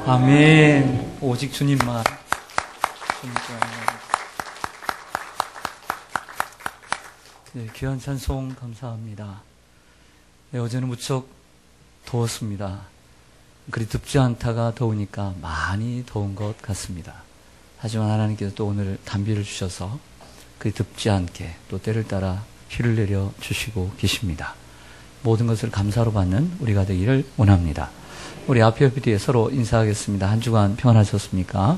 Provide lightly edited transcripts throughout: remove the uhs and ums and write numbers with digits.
아멘. 오직 주님만. 네, 귀한 찬송 감사합니다. 네, 어제는 무척 더웠습니다. 그리 덥지 않다가 더우니까 많이 더운 것 같습니다. 하지만 하나님께서 또 오늘 단비를 주셔서 그리 덥지 않게 또 때를 따라 비를 내려 주시고 계십니다. 모든 것을 감사로 받는 우리가 되기를 원합니다. 우리 앞에 옆에 뒤에 서로 인사하겠습니다. 한 주간 평안하셨습니까?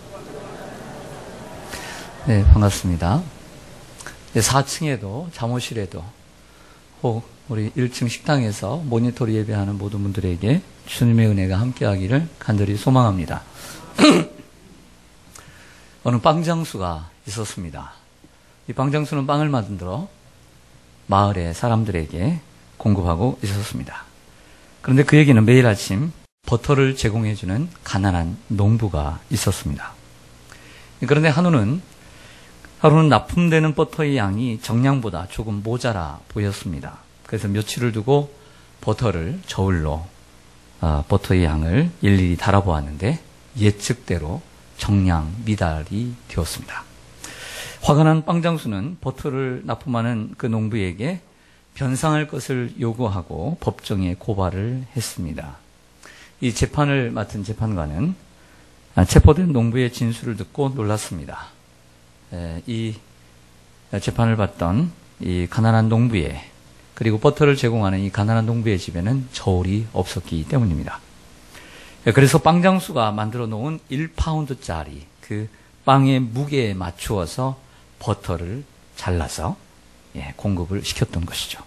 네, 반갑습니다. 네, 4층에도 잠옷실에도 혹 우리 1층 식당에서 모니터로 예배하는 모든 분들에게 주님의 은혜가 함께하기를 간절히 소망합니다. 어느 빵장수가 있었습니다. 이 빵장수는 빵을 만들어 마을의 사람들에게 공급하고 있었습니다. 그런데 그에게는 매일 아침 버터를 제공해주는 가난한 농부가 있었습니다. 그런데 하루는 납품되는 버터의 양이 정량보다 조금 모자라 보였습니다. 그래서 며칠을 두고 버터를 저울로 버터의 양을 일일이 달아보았는데 예측대로 정량 미달이 되었습니다. 화가 난 빵장수는 버터를 납품하는 그 농부에게 변상할 것을 요구하고 법정에 고발을 했습니다. 이 재판을 맡은 재판관은 체포된 농부의 진술을 듣고 놀랐습니다. 이 재판을 받던 이 가난한 농부의 그리고 버터를 제공하는 이 가난한 농부의 집에는 저울이 없었기 때문입니다. 그래서 빵장수가 만들어 놓은 1파운드짜리 그 빵의 무게에 맞추어서 버터를 잘라서 공급을 시켰던 것이죠.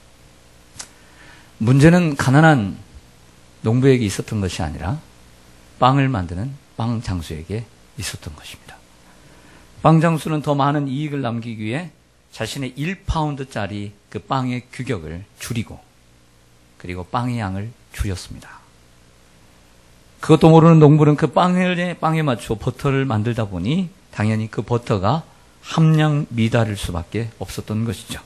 문제는 가난한 농부에게 있었던 것이 아니라 빵을 만드는 빵장수에게 있었던 것입니다. 빵장수는 더 많은 이익을 남기기 위해 자신의 1파운드짜리 그 빵의 규격을 줄이고 그리고 빵의 양을 줄였습니다. 그것도 모르는 농부는 그 빵에 맞추어 버터를 만들다 보니 당연히 그 버터가 함량 미달일 수밖에 없었던 것이죠.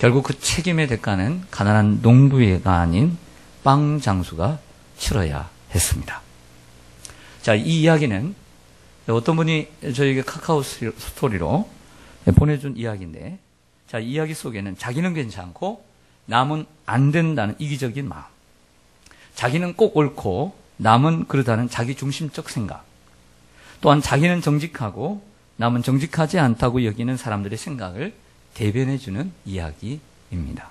결국 그 책임의 대가는 가난한 농부가 아닌 빵 장수가 치러야 했습니다. 자, 이 이야기는 어떤 분이 저에게 카카오 스토리로 보내준 이야기인데, 자, 이 이야기 속에는 자기는 괜찮고 남은 안 된다는 이기적인 마음, 자기는 꼭 옳고 남은 그러다는 자기 중심적 생각, 또한 자기는 정직하고 남은 정직하지 않다고 여기는 사람들의 생각을 대변해주는 이야기입니다.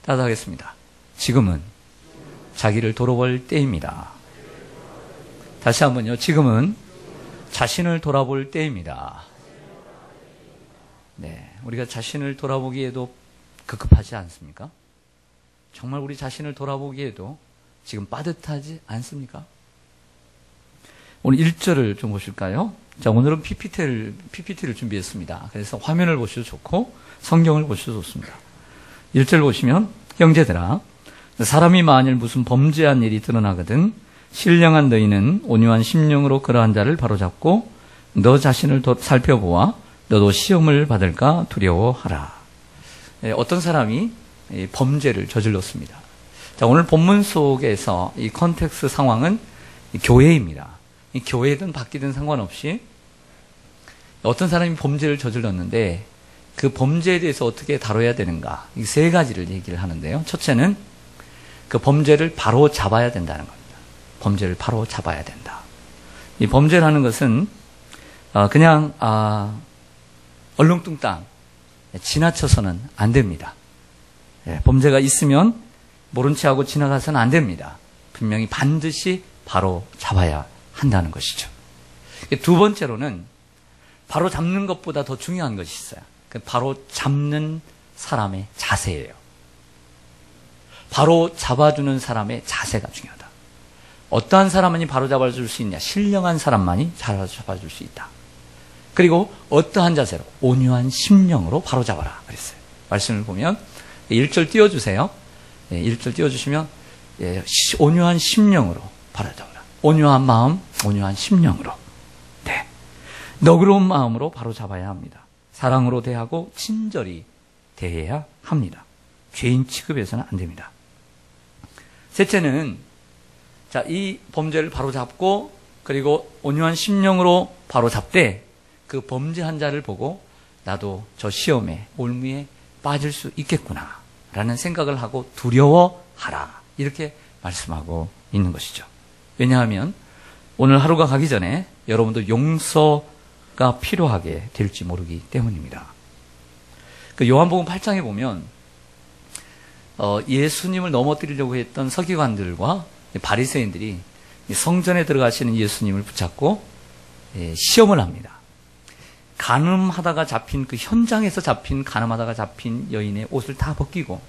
따라하겠습니다. 지금은 자기를 돌아볼 때입니다. 다시 한번요. 지금은 자신을 돌아볼 때입니다. 네, 우리가 자신을 돌아보기에도 급급하지 않습니까? 정말 우리 자신을 돌아보기에도 지금 빠듯하지 않습니까? 오늘 1절을 좀 보실까요? 자, 오늘은 PPT를 준비했습니다. 그래서 화면을 보셔도 좋고 성경을 보셔도 좋습니다. 1절 보시면, 형제들아, 사람이 만일 무슨 범죄한 일이 드러나거든 신령한 너희는 온유한 심령으로 그러한 자를 바로잡고 너 자신을 살펴보아 너도 시험을 받을까 두려워하라. 어떤 사람이 범죄를 저질렀습니다. 자, 오늘 본문 속에서 이 컨텍스트 상황은 교회입니다. 이 교회든 밖이든 상관없이 어떤 사람이 범죄를 저질렀는데 그 범죄에 대해서 어떻게 다뤄야 되는가, 이 세 가지를 얘기를 하는데요. 첫째는 그 범죄를 바로 잡아야 된다는 겁니다. 범죄를 바로 잡아야 된다. 이 범죄라는 것은 그냥 얼렁뚱땅 지나쳐서는 안 됩니다. 범죄가 있으면 모른 채 하고 지나가서는 안 됩니다. 분명히 반드시 바로 잡아야 한다는 것이죠. 두 번째로는 바로 잡는 것보다 더 중요한 것이 있어요. 바로 잡는 사람의 자세예요. 바로 잡아주는 사람의 자세가 중요하다. 어떠한 사람만이 바로 잡아줄 수 있냐? 신령한 사람만이 잘 잡아줄 수 있다. 그리고 어떠한 자세로? 온유한 심령으로 바로 잡아라 그랬어요. 말씀을 보면 1절 띄워주세요. 1절 띄워주시면 온유한 심령으로 바로 잡아라. 온유한 마음, 온유한 심령으로. 네. 너그러운 마음으로 바로 잡아야 합니다. 사랑으로 대하고 친절히 대해야 합니다. 죄인 취급해서는 안 됩니다. 셋째는 자, 이 범죄를 바로잡고 그리고 온유한 심령으로 바로잡되 그 범죄한 자를 보고 나도 저 시험에 올무에 빠질 수 있겠구나 라는 생각을 하고 두려워하라 이렇게 말씀하고 있는 것이죠. 왜냐하면 오늘 하루가 가기 전에 여러분도 용서가 필요하게 될지 모르기 때문입니다. 그 요한복음 8장에 보면 예수님을 넘어뜨리려고 했던 서기관들과 바리새인들이 성전에 들어가시는 예수님을 붙잡고 시험을 합니다. 간음하다가 잡힌 그 현장에서 간음하다가 잡힌 여인의 옷을 다 벗기고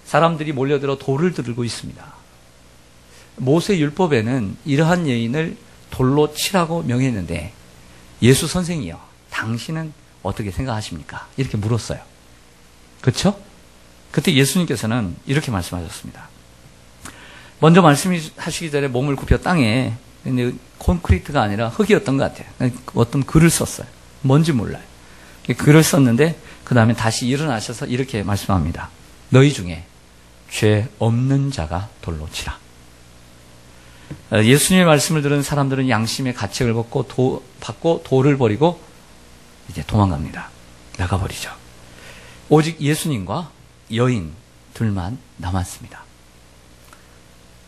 사람들이 몰려들어 돌을 들고 있습니다. 모세 율법에는 이러한 여인을 돌로 치라고 명했는데 예수 선생이요, 당신은 어떻게 생각하십니까? 이렇게 물었어요. 그렇죠? 그때 예수님께서는 이렇게 말씀하셨습니다. 먼저 말씀하시기 전에 몸을 굽혀 땅에, 근데 콘크리트가 아니라 흙이었던 것 같아요. 어떤 글을 썼어요. 뭔지 몰라요. 글을 썼는데 그 다음에 다시 일어나셔서 이렇게 말씀합니다. 너희 중에 죄 없는 자가 돌로 치라. 예수님의 말씀을 들은 사람들은 양심의 가책을 받고 돌을 버리고 이제 도망갑니다. 나가버리죠. 오직 예수님과 여인 둘만 남았습니다.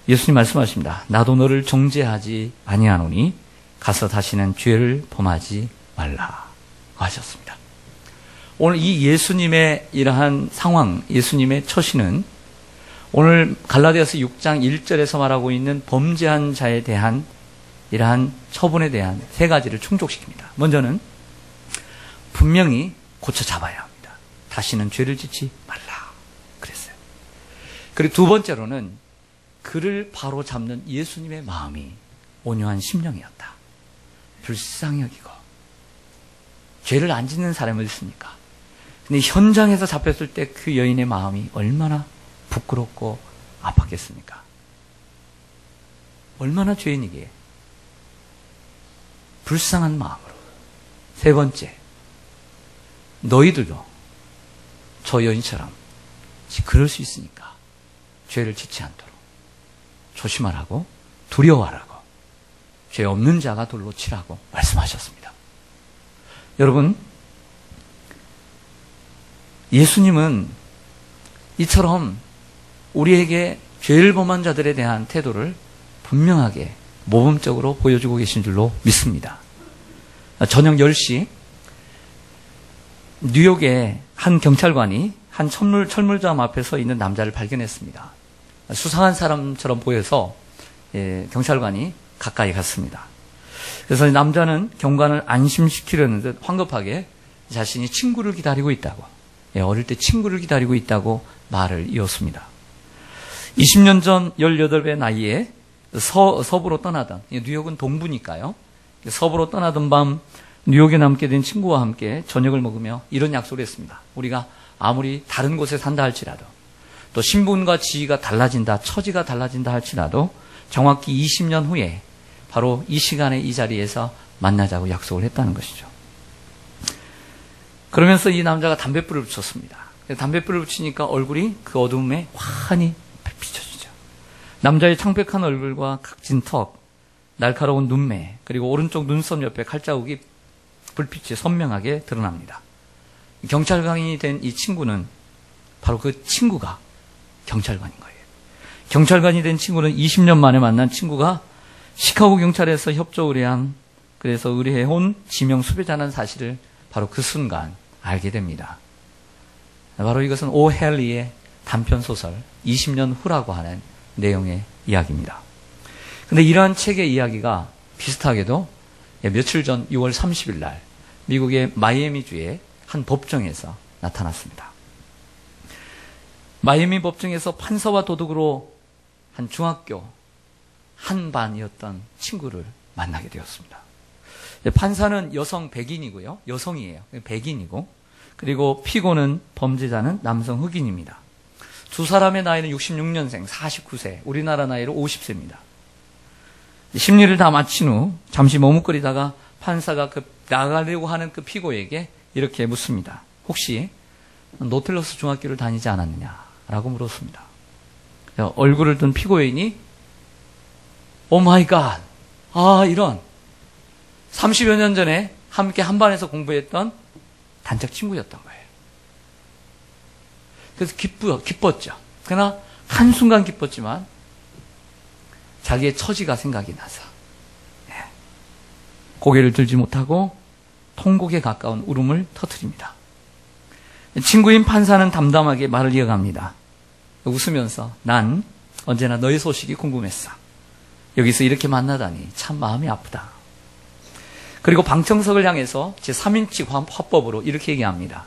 예수님 말씀하십니다. 나도 너를 정죄하지 아니하노니 가서 다시는 죄를 범하지 말라 하셨습니다. 오늘 이 예수님의 이러한 상황, 예수님의 처신은 오늘 갈라디아서 6장 1절에서 말하고 있는 범죄한 자에 대한 이러한 처분에 대한 세 가지를 충족시킵니다. 먼저는 분명히 고쳐 잡아야 합니다. 다시는 죄를 짓지 말라 그랬어요. 그리고 두 번째로는 그를 바로 잡는 예수님의 마음이 온유한 심령이었다. 불쌍히 여기고 죄를 안 짓는 사람이 있습니까? 근데 현장에서 잡혔을 때 그 여인의 마음이 얼마나 부끄럽고 아팠겠습니까? 얼마나 죄인이기에 불쌍한 마음으로. 세 번째, 너희들도 저 여인처럼 그럴 수 있으니까 죄를 짓지 않도록 조심하라고, 두려워하라고, 죄 없는 자가 돌로 치라고 말씀하셨습니다. 여러분, 예수님은 이처럼 우리에게 죄를 범한 자들에 대한 태도를 분명하게 모범적으로 보여주고 계신 줄로 믿습니다. 저녁 10시 뉴욕의 한 경찰관이 한 철물점 앞에 서 있는 남자를 발견했습니다. 수상한 사람처럼 보여서 경찰관이 가까이 갔습니다. 그래서 남자는 경관을 안심시키려는 듯 황급하게 자신이 친구를 기다리고 있다고, 어릴 때 친구를 기다리고 있다고 말을 이었습니다. 20년 전 18배 나이에 서부로 떠나던, 뉴욕은 동부니까요. 서부로 떠나던 밤 뉴욕에 남게 된 친구와 함께 저녁을 먹으며 이런 약속을 했습니다. 우리가 아무리 다른 곳에 산다 할지라도, 또 신분과 지위가 달라진다, 처지가 달라진다 할지라도 정확히 20년 후에 바로 이 시간에 이 자리에서 만나자고 약속을 했다는 것이죠. 그러면서 이 남자가 담뱃불을 붙였습니다. 담뱃불을 붙이니까 얼굴이 그 어두움에 환히 비춰지죠. 남자의 창백한 얼굴과 각진 턱, 날카로운 눈매, 그리고 오른쪽 눈썹 옆에 칼자국이 불빛에 선명하게 드러납니다. 경찰관이 된 이 친구는 바로 그 친구가 경찰관인 거예요. 경찰관이 된 친구는 20년 만에 만난 친구가 시카고 경찰에서 협조 의뢰한, 그래서 의뢰해온 지명 수배자라는 사실을 바로 그 순간 알게 됩니다. 바로 이것은 오 헨리의 단편소설 20년 후라고 하는 내용의 이야기입니다. 근데 이러한 책의 이야기가 비슷하게도 며칠 전 6월 30일 날 미국의 마이애미주의 한 법정에서 나타났습니다. 마이애미 법정에서 판사와 도둑으로 한 중학교 한 반이었던 친구를 만나게 되었습니다. 판사는 여성 백인이고요. 여성이에요. 백인이고, 그리고 피고는 범죄자는 남성 흑인입니다. 두 사람의 나이는 66년생, 49세, 우리나라 나이로 50세입니다. 심리를 다 마친 후 잠시 머뭇거리다가 판사가 나가려고 하는 그 피고에게 이렇게 묻습니다. 혹시 노틀러스 중학교를 다니지 않았느냐라고 물었습니다. 얼굴을 든 피고인이 오 마이 갓. 이런 30여 년 전에 함께 한 반에서 공부했던 단짝 친구였던 거예요. 그래서 기뻤죠. 그러나 한순간 기뻤지만 자기의 처지가 생각이 나서 고개를 들지 못하고 통곡에 가까운 울음을 터뜨립니다. 친구인 판사는 담담하게 말을 이어갑니다. 웃으면서 난 언제나 너의 소식이 궁금했어. 여기서 이렇게 만나다니 참 마음이 아프다. 그리고 방청석을 향해서 제3인칭 화법으로 이렇게 얘기합니다.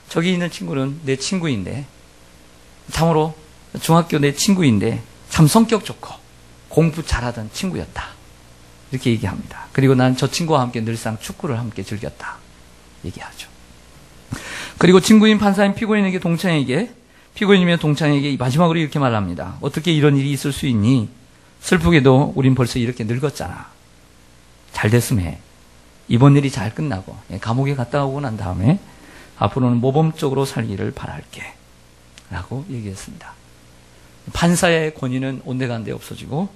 저기 있는 친구는 내 친구인데, 참으로 중학교 내 친구인데 참 성격 좋고 공부 잘하던 친구였다. 이렇게 얘기합니다. 그리고 난 저 친구와 함께 늘상 축구를 함께 즐겼다. 얘기하죠. 그리고 친구인 판사인 피고인이며 동창에게 마지막으로 이렇게 말합니다. 어떻게 이런 일이 있을 수 있니? 슬프게도 우린 벌써 이렇게 늙었잖아. 잘 됐으면 해. 이번 일이 잘 끝나고 감옥에 갔다 오고 난 다음에 앞으로는 모범적으로 살기를 바랄게. 라고 얘기했습니다. 판사의 권위는 온데간데 없어지고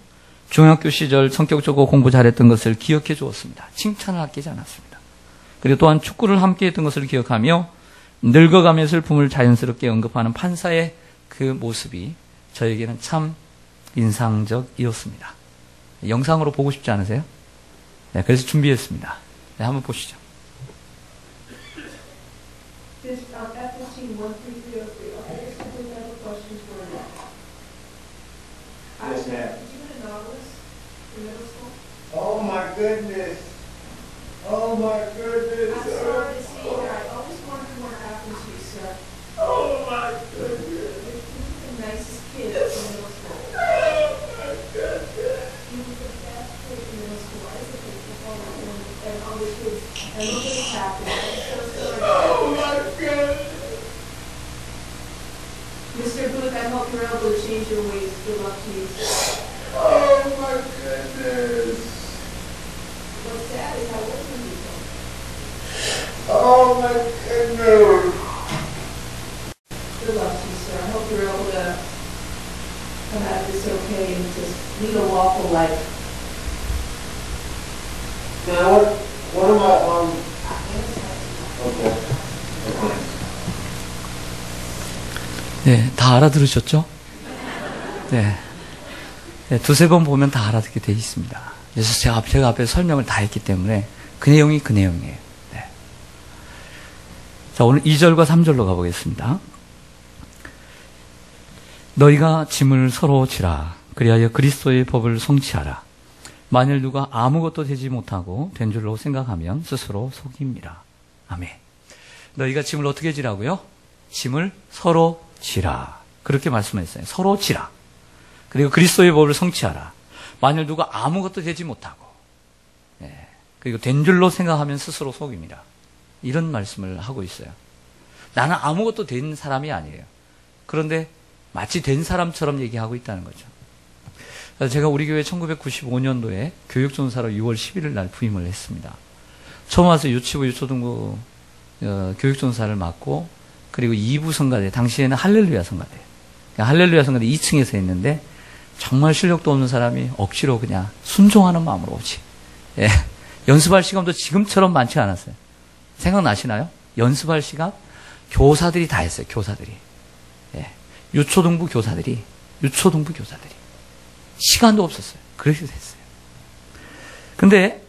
중학교 시절 성격 좋고 공부 잘했던 것을 기억해 주었습니다. 칭찬을 아끼지 않았습니다. 그리고 또한 축구를 함께 했던 것을 기억하며 늙어가며 슬픔을 자연스럽게 언급하는 판사의 그 모습이 저에게는 참 인상적이었습니다. 영상으로 보고 싶지 않으세요? 네, 그래서 준비했습니다. 네, 한번 보시죠. Yes, ma'am. Oh my goodness. Oh my goodness. I'm sorry to see you. I always wondered what happened to you, sir. Oh my goodness. You're the nicest kid in middle school. Oh my goodness. You were the best kid in middle school. I used to play football and all the kids. And look at this happened. I'm so sorry. Oh my goodness. Mr. Booth, I hope you're able to change your ways. Good luck to you. Oh my goodness. What's sad is how old are you? Oh my goodness. Good luck to you, sir. I hope you're able to come out of this okay and just lead a lawful life. Now what am I okay. 네, 다 알아들으셨죠? 네. 네, 두세 번 보면 다 알아듣게 되어 있습니다. 그래서 제가 앞에 설명을 다 했기 때문에 그 내용이 그 내용이에요. 네. 자, 오늘 2절과 3절로 가보겠습니다. 너희가 짐을 서로 지라. 그리하여 그리스도의 법을 성취하라. 만일 누가 아무것도 되지 못하고 된 줄로 생각하면 스스로 속임이라. 아멘. 너희가 짐을 어떻게 지라고요? 짐을 서로 지라. 그렇게 말씀했어요. 서로 지라. 그리고 그리스도의 법을 성취하라. 만일 누가 아무것도 되지 못하고, 그리고 된 줄로 생각하면 스스로 속임이라. 이런 말씀을 하고 있어요. 나는 아무것도 된 사람이 아니에요. 그런데 마치 된 사람처럼 얘기하고 있다는 거죠. 제가 우리 교회 1995년도에 교육전사로 6월 11일 날 부임을 했습니다. 처음 와서 유치부, 유초등부 교육전사를 맡고, 그리고 2부 성가대, 당시에는 할렐루야 성가대. 할렐루야 성가대 2층에서 했는데, 정말 실력도 없는 사람이 억지로 그냥 순종하는 마음으로 오지. 예. 연습할 시간도 지금처럼 많지 않았어요. 생각나시나요? 연습할 시간? 교사들이 다 했어요, 교사들이. 예. 유초등부 교사들이. 시간도 없었어요. 그렇게 됐어요. 근데,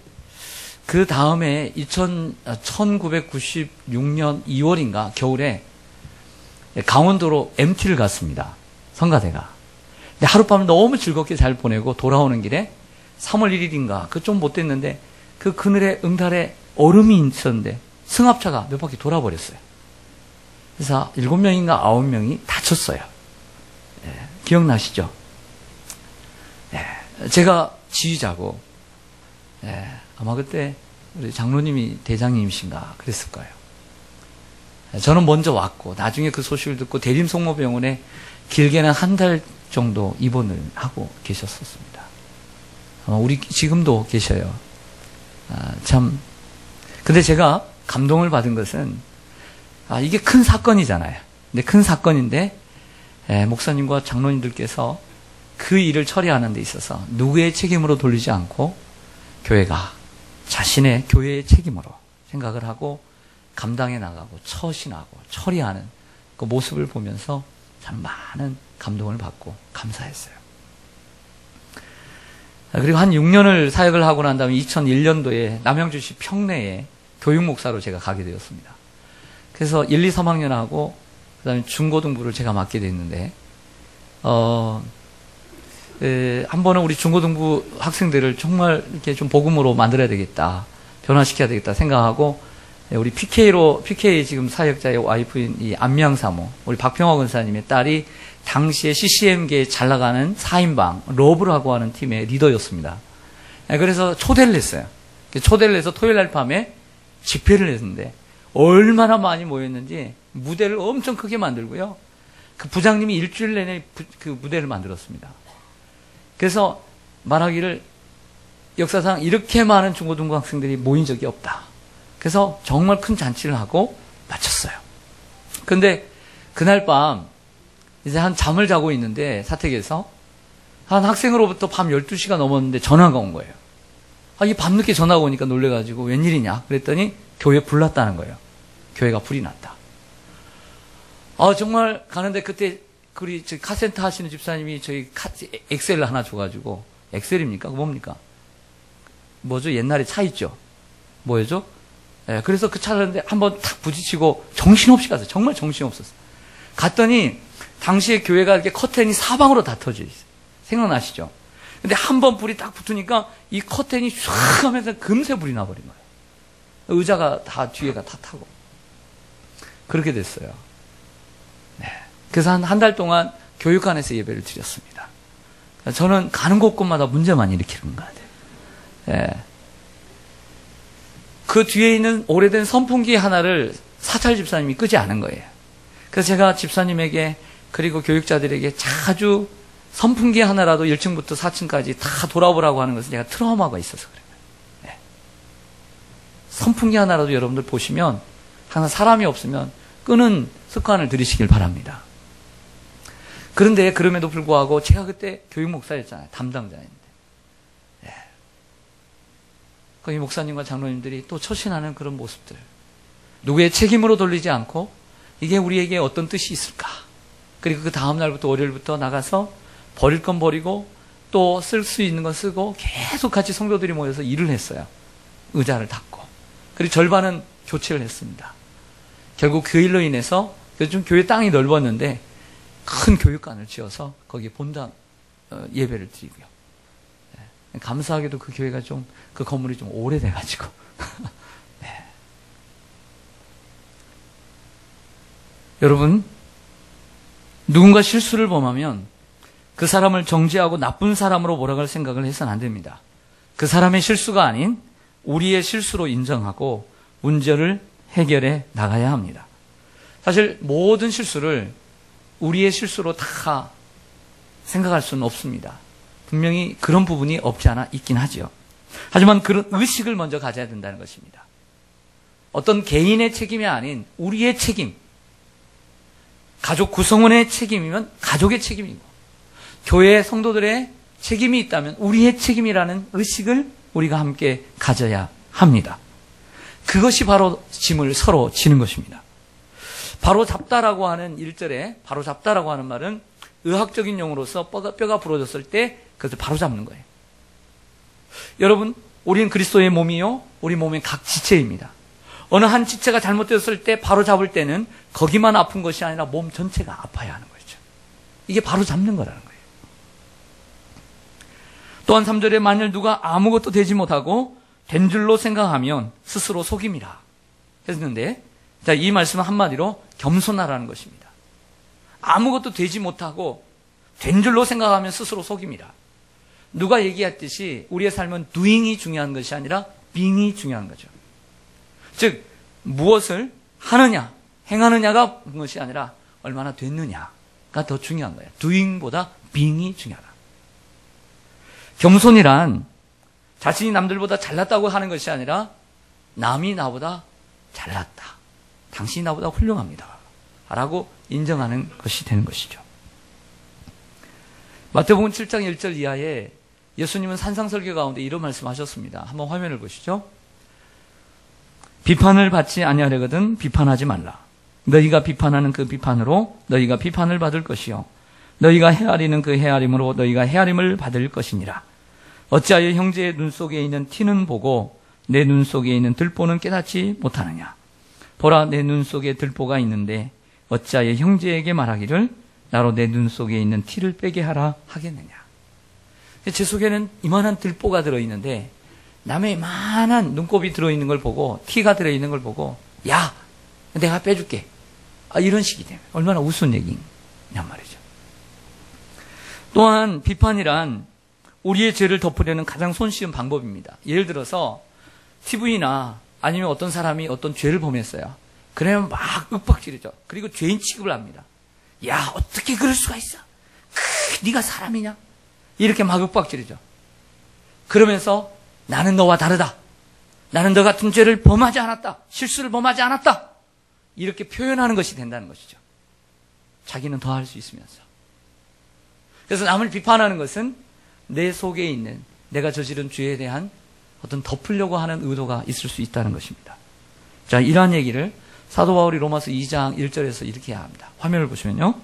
그 다음에 1996년 2월인가 겨울에 강원도로 MT를 갔습니다. 성가대가. 근데 하룻밤을 너무 즐겁게 잘 보내고 돌아오는 길에 3월 1일인가 그 좀 못 됐는데 그 그늘에 응달에 얼음이 있었는데 승합차가 몇 바퀴 돌아버렸어요. 그래서 7명인가 9명이 다쳤어요. 기억나시죠? 제가 지휘자고 아마 그때 우리 장로님이 대장님이신가 그랬을 거예요. 저는 먼저 왔고 나중에 그 소식을 듣고 대림성모병원에 길게는 한 달 정도 입원을 하고 계셨었습니다. 우리 지금도 계셔요. 참. 근데 제가 감동을 받은 것은 이게 큰 사건이잖아요. 근데 큰 사건인데 목사님과 장로님들께서 그 일을 처리하는 데 있어서 누구의 책임으로 돌리지 않고 교회가 자신의 교회의 책임으로 생각을 하고 감당해 나가고 처신하고 처리하는 그 모습을 보면서 참 많은 감동을 받고 감사했어요. 그리고 한 6년을 사역을 하고 난 다음에 2001년도에 남양주시 평내에 교육목사로 제가 가게 되었습니다. 그래서 1, 2, 3학년하고 그 다음에 중고등부를 제가 맡게 됐는데 한 번은 우리 중고등부 학생들을 정말 이렇게 좀 복음으로 만들어야 되겠다, 변화시켜야 되겠다 생각하고 우리 PK 지금 사역자의 와이프인 이 안명사모, 우리 박평화 권사님의 딸이 당시에 CCM계에 잘 나가는 4인방 러브라고 하는 팀의 리더였습니다. 그래서 초대를 했어요. 초대를 해서 토요일 날 밤에 집회를 했는데 얼마나 많이 모였는지 무대를 엄청 크게 만들고요. 그 부장님이 일주일 내내 그 무대를 만들었습니다. 그래서 말하기를 역사상 이렇게 많은 중고등부 학생들이 모인 적이 없다. 그래서 정말 큰 잔치를 하고 마쳤어요. 근데 그날 밤 이제 한 잠을 자고 있는데 사택에서 한 학생으로부터 밤 12시가 넘었는데 전화가 온 거예요. 이 밤늦게 전화가 오니까 놀래가지고 웬일이냐 그랬더니 교회 불 났다는 거예요. 교회가 불이 났다. 정말 가는데 그때 우리 카센터 하시는 집사님이 저희 엑셀을 하나 줘가지고, 엑셀입니까? 뭡니까? 뭐죠? 옛날에 차 있죠? 뭐였죠? 그래서 그 차를 한번 탁 부딪히고 정신없이 갔어요. 정말 정신없었어요. 갔더니 당시에 교회가 이렇게 커튼이 사방으로 다 터져 있어요. 생각나시죠? 근데 한 번 불이 딱 붙으니까 이 커튼이 슉 하면서 금세 불이 나버린 거예요. 의자가 다 뒤에가 다 타고. 그렇게 됐어요. 네. 그래서 한 달 동안 교육관에서 예배를 드렸습니다. 저는 가는 곳곳마다 문제만 일으키는 것 같아요. 네. 그 뒤에 있는 오래된 선풍기 하나를 사찰 집사님이 끄지 않은 거예요. 그래서 제가 집사님에게 그리고 교육자들에게 자주 선풍기 하나라도 1층부터 4층까지 다 돌아보라고 하는 것은 제가 트라우마가 있어서 그래요. 네. 선풍기 하나라도 여러분들 보시면 항상 사람이 없으면 끄는 습관을 들이시길 바랍니다. 그런데 그럼에도 불구하고 제가 그때 교육 목사였잖아요. 담당자였는데. 네. 거기 목사님과 장로님들이 또 처신하는 그런 모습들. 누구의 책임으로 돌리지 않고 이게 우리에게 어떤 뜻이 있을까? 그리고 그 다음 날부터 월요일부터 나가서 버릴 건 버리고 또 쓸 수 있는 건 쓰고 계속 같이 성도들이 모여서 일을 했어요. 의자를 닦고. 그리고 절반은 교체를 했습니다. 결국 그 일로 인해서 요즘 교회 땅이 넓었는데 큰 교육관을 지어서 거기에 본당 예배를 드리고요. 네. 감사하게도 그 교회가 좀, 그 건물이 좀 오래돼가지고. 네. 여러분, 누군가 실수를 범하면 그 사람을 정죄하고 나쁜 사람으로 몰아갈 생각을 해서는 안 됩니다. 그 사람의 실수가 아닌 우리의 실수로 인정하고 문제를 해결해 나가야 합니다. 사실 모든 실수를 우리의 실수로 다 생각할 수는 없습니다. 분명히 그런 부분이 없지 않아 있긴 하죠. 하지만 그런 의식을 먼저 가져야 된다는 것입니다. 어떤 개인의 책임이 아닌 우리의 책임, 가족 구성원의 책임이면 가족의 책임이고, 교회 성도들의 책임이 있다면 우리의 책임이라는 의식을 우리가 함께 가져야 합니다. 그것이 바로 짐을 서로 지는 것입니다. 바로 잡다라고 하는 1절에 바로 잡다라고 하는 말은 의학적인 용어로서 뼈가 부러졌을 때 그것을 바로 잡는 거예요. 여러분, 우리는 그리스도의 몸이요, 우리 몸의 각 지체입니다. 어느 한 지체가 잘못되었을 때 바로 잡을 때는 거기만 아픈 것이 아니라 몸 전체가 아파야 하는 거죠. 이게 바로 잡는 거라는 거예요. 또한 3절에 만일 누가 아무것도 되지 못하고 된 줄로 생각하면 스스로 속임이라 했는데, 자, 이 말씀은 한마디로 겸손하라는 것입니다. 아무것도 되지 못하고 된 줄로 생각하면 스스로 속임이라. 누가 얘기했듯이 우리의 삶은 doing이 중요한 것이 아니라 being이 중요한 거죠. 즉 무엇을 하느냐, 행하느냐가 것이 아니라 얼마나 됐느냐가 더 중요한 거예요. doing보다 being이 중요하다. 겸손이란 자신이 남들보다 잘났다고 하는 것이 아니라 남이 나보다 잘났다, 당신이 나보다 훌륭합니다 라고 인정하는 것이 되는 것이죠. 마태복음 7장 1절 이하에 예수님은 산상설교 가운데 이런 말씀하셨습니다. 한번 화면을 보시죠. 비판을 받지 아니하려거든 비판하지 말라. 너희가 비판하는 그 비판으로 너희가 비판을 받을 것이요 너희가 헤아리는 그 헤아림으로 너희가 헤아림을 받을 것이니라. 어찌하여 형제의 눈 속에 있는 티는 보고 내 눈 속에 있는 들보는 깨닫지 못하느냐. 보라, 내 눈 속에 들보가 있는데 어찌하여 형제에게 말하기를 나로 내 눈 속에 있는 티를 빼게 하라 하겠느냐. 제 속에는 이만한 들보가 들어있는데 남의 이만한 눈곱이 들어있는 걸 보고, 티가 들어있는 걸 보고, 야, 내가 빼줄게. 이런 식이 되면 얼마나 우스운 얘기냐 말이죠. 또한 비판이란 우리의 죄를 덮으려는 가장 손쉬운 방법입니다. 예를 들어서 TV나 아니면 어떤 사람이 어떤 죄를 범했어요. 그러면 막 윽박지르죠. 그리고 죄인 취급을 합니다. 야, 어떻게 그럴 수가 있어? 네가 사람이냐? 이렇게 막 윽박지르죠. 그러면서 나는 너와 다르다. 나는 너 같은 죄를 범하지 않았다. 실수를 범하지 않았다. 이렇게 표현하는 것이 된다는 것이죠. 자기는 더 할 수 있으면서. 그래서 남을 비판하는 것은 내 속에 있는 내가 저지른 죄에 대한 어떤 덮으려고 하는 의도가 있을 수 있다는 것입니다. 자, 이러한 얘기를 사도 바울이 로마서 2장 1절에서 이렇게 합니다. 화면을 보시면요.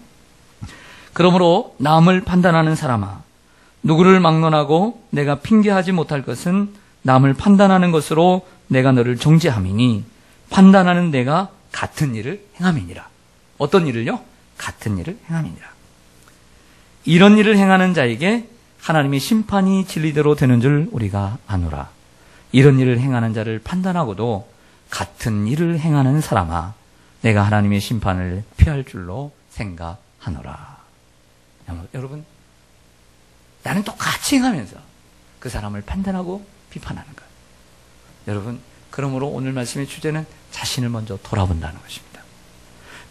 그러므로 남을 판단하는 사람아, 누구를 막론하고 내가 핑계하지 못할 것은 남을 판단하는 것으로 내가 너를 정죄함이니 판단하는 내가 같은 일을 행함이니라. 어떤 일을요? 같은 일을 행함이니라. 이런 일을 행하는 자에게 하나님의 심판이 진리대로 되는 줄 우리가 아노라. 이런 일을 행하는 자를 판단하고도 같은 일을 행하는 사람아, 내가 하나님의 심판을 피할 줄로 생각하노라. 여러분, 나는 똑같이 행하면서 그 사람을 판단하고 비판하는 것. 여러분, 그러므로 오늘 말씀의 주제는 자신을 먼저 돌아본다는 것입니다.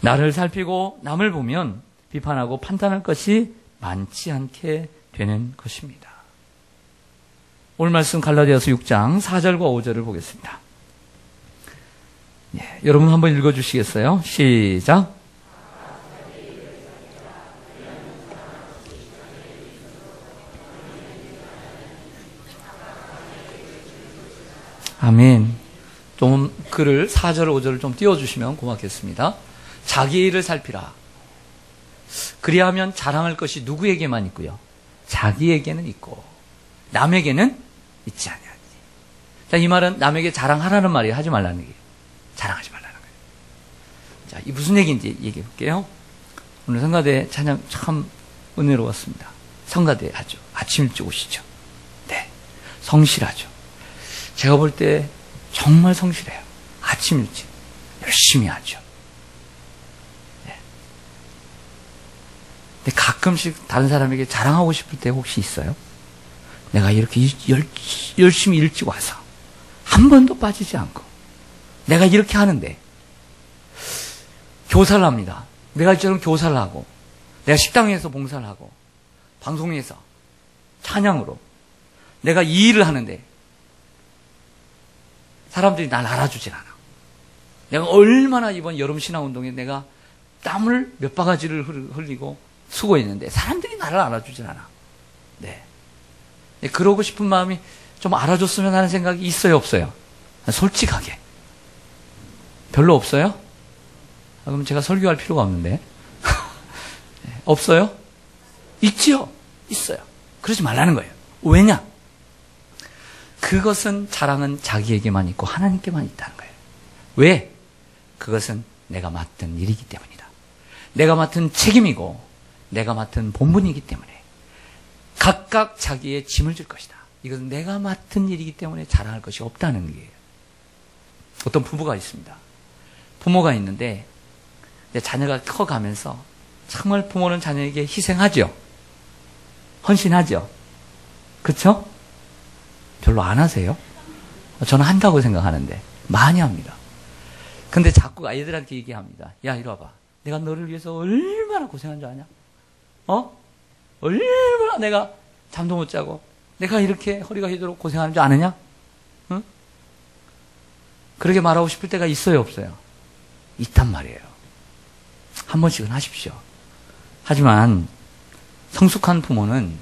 나를 살피고 남을 보면 비판하고 판단할 것이 많지 않게 되는 것입니다. 오늘 말씀 갈라디아서 6장 4절과 5절을 보겠습니다. 여러분 한번 읽어주시겠어요? 시작. 아멘. 좀 글을 4절, 5절을 좀 띄워주시면 고맙겠습니다. 자기의 일을 살피라. 그리하면 자랑할 것이 누구에게만 있고요? 자기에게는 있고 남에게는 있지 아니하니. 자, 이 말은 남에게 자랑하라는 말이에요. 하지 말라는 얘기예요. 자랑하지 말라는 거예요. 자, 이 무슨 얘기인지 얘기해 볼게요. 오늘 성가대 찬양 참 은혜로웠습니다. 성가대 하죠. 아침 일찍 오시죠. 네, 성실하죠. 제가 볼 때 정말 성실해요. 아침 일찍 열심히 하죠. 네. 근데 가끔씩 다른 사람에게 자랑하고 싶을 때 혹시 있어요? 내가 이렇게 열심히 일찍 와서 한 번도 빠지지 않고 내가 이렇게 하는데 교사를 합니다. 내가 이처럼 교사를 하고 내가 식당에서 봉사를 하고 방송에서 찬양으로 내가 이 일을 하는데 사람들이 날 알아주질 않아. 내가 얼마나 이번 여름 신앙운동에 내가 땀을 몇 바가지를 흘리고 수고했는데 사람들이 나를 알아주질 않아. 네. 그러고 싶은 마음이 좀 알아줬으면 하는 생각이 있어요, 없어요? 솔직하게. 별로 없어요? 그럼 제가 설교할 필요가 없는데. 없어요? 있지요? 있어요. 그러지 말라는 거예요. 왜냐? 그것은 자랑은 자기에게만 있고 하나님께만 있다는 거예요. 왜? 그것은 내가 맡은 일이기 때문이다. 내가 맡은 책임이고 내가 맡은 본분이기 때문에 각각 자기의 짐을 질 것이다. 이것은 내가 맡은 일이기 때문에 자랑할 것이 없다는 거예요. 어떤 부부가 있습니다. 부모가 있는데 자녀가 커가면서 정말 부모는 자녀에게 희생하죠. 헌신하죠. 그렇죠? 별로 안 하세요? 저는 한다고 생각하는데 많이 합니다. 근데 자꾸 아이들한테 얘기합니다. 야, 이리 와봐. 내가 너를 위해서 얼마나 고생한 줄 아냐? 얼마나 내가 잠도 못 자고 내가 이렇게 허리가 휘도록 고생하는 줄 아느냐? 응? 그렇게 말하고 싶을 때가 있어요, 없어요? 있단 말이에요. 한 번씩은 하십시오. 하지만 성숙한 부모는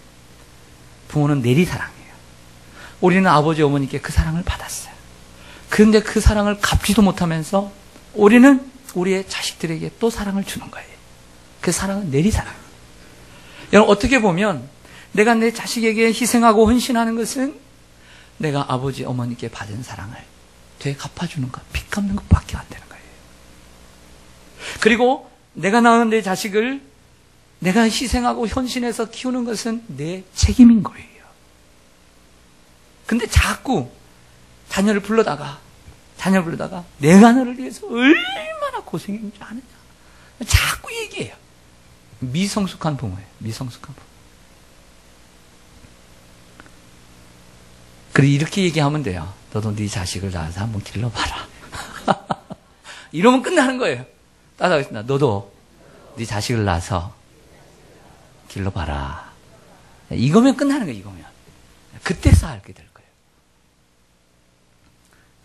내리사랑이에요. 우리는 아버지 어머니께 그 사랑을 받았어요. 그런데 그 사랑을 갚지도 못하면서 우리는 우리의 자식들에게 또 사랑을 주는 거예요. 그 사랑은 내리사랑이에요. 여러분, 어떻게 보면 내가 내 자식에게 희생하고 헌신하는 것은 내가 아버지 어머니께 받은 사랑을 되게 갚아주는 것, 빚 갚는 것밖에 안 되는 거예요. 그리고 내가 낳은 내 자식을 내가 희생하고 헌신해서 키우는 것은 내 책임인 거예요. 근데 자꾸 자녀를 불러다가 내가 너를 위해서 얼마나 고생했는지 아느냐, 자꾸 얘기해요. 미성숙한 부모예요. 미성숙한 부모. 그래, 이렇게 얘기하면 돼요. 너도 네 자식을 낳아서 한번 길러봐라. 이러면 끝나는 거예요. 따라하겠습니다. 너도 네 자식을 낳아서 길러봐라. 이거면 끝나는 거예요. 이거면. 그때서 알게 될 거예요.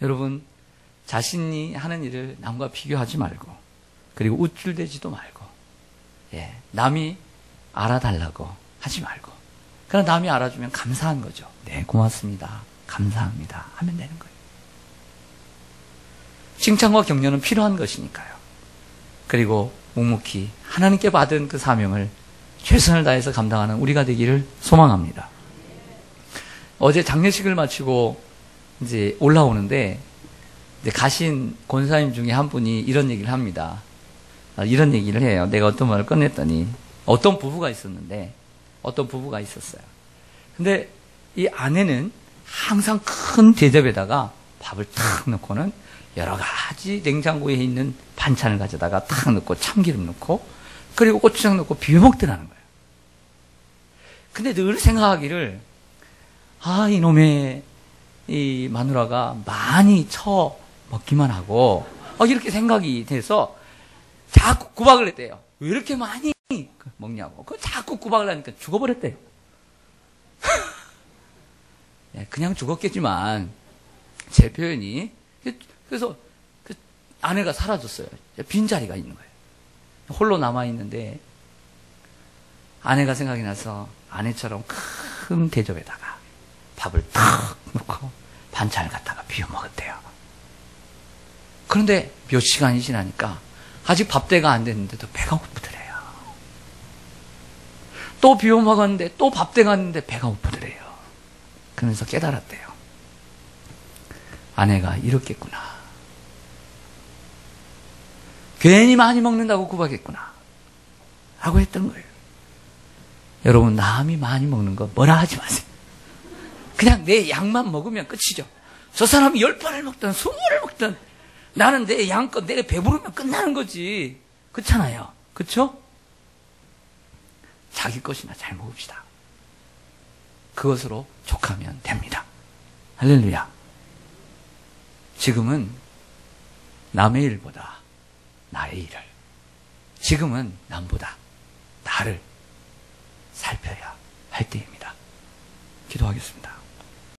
여러분, 자신이 하는 일을 남과 비교하지 말고, 그리고 우쭐대지도 말고, 남이 알아달라고 하지 말고, 그러나 남이 알아주면 감사한 거죠. 네, 고맙습니다. 감사합니다. 하면 되는 거예요. 칭찬과 격려는 필요한 것이니까요. 그리고 묵묵히 하나님께 받은 그 사명을 최선을 다해서 감당하는 우리가 되기를 소망합니다. 어제 장례식을 마치고 이제 올라오는데, 이제 가신 권사님 중에 한 분이 이런 얘기를 합니다. 이런 얘기를 해요. 내가 어떤 말을 꺼냈더니, 어떤 부부가 있었어요. 근데 이 아내는 항상 큰 대접에다가 밥을 탁 넣고는 여러 가지 냉장고에 있는 반찬을 가져다가 탁 넣고 참기름 넣고 그리고 고추장 넣고 비벼 먹더라는 거예요. 근데 늘 생각하기를, 이놈의 이 마누라가 많이 처 먹기만 하고, 이렇게 생각이 돼서 자꾸 구박을 했대요. 왜 이렇게 많이 먹냐고. 자꾸 구박을 하니까 죽어버렸대요. 그냥 죽었겠지만, 제 표현이. 그래서 그 아내가 사라졌어요. 빈자리가 있는 거예요. 홀로 남아있는데, 아내가 생각이 나서 아내처럼 큰 대접에다가 밥을 탁 넣고 반찬을 갖다가 비벼 먹었대요. 그런데 몇 시간이 지나니까 아직 밥때가 안 됐는데도 배가 고프더래요. 또 비벼 먹었는데 또 밥때가 왔는데 배가 고프더래요. 그러면서 깨달았대요. 아내가 이렇겠구나. 괜히 많이 먹는다고 구박했구나. 라고 했던 거예요. 여러분, 남이 많이 먹는 거 뭐라 하지 마세요. 그냥 내 양만 먹으면 끝이죠. 저 사람이 10번을 먹든 20번을 먹든 나는 내 양껏 내가 배부르면 끝나는 거지. 그렇잖아요. 그렇죠? 자기 것이나 잘 먹읍시다. 그것으로 족하면 됩니다. 할렐루야. 지금은 남의 일보다 나의 일을, 지금은 남보다 나를 살펴야 할 때입니다. 기도하겠습니다.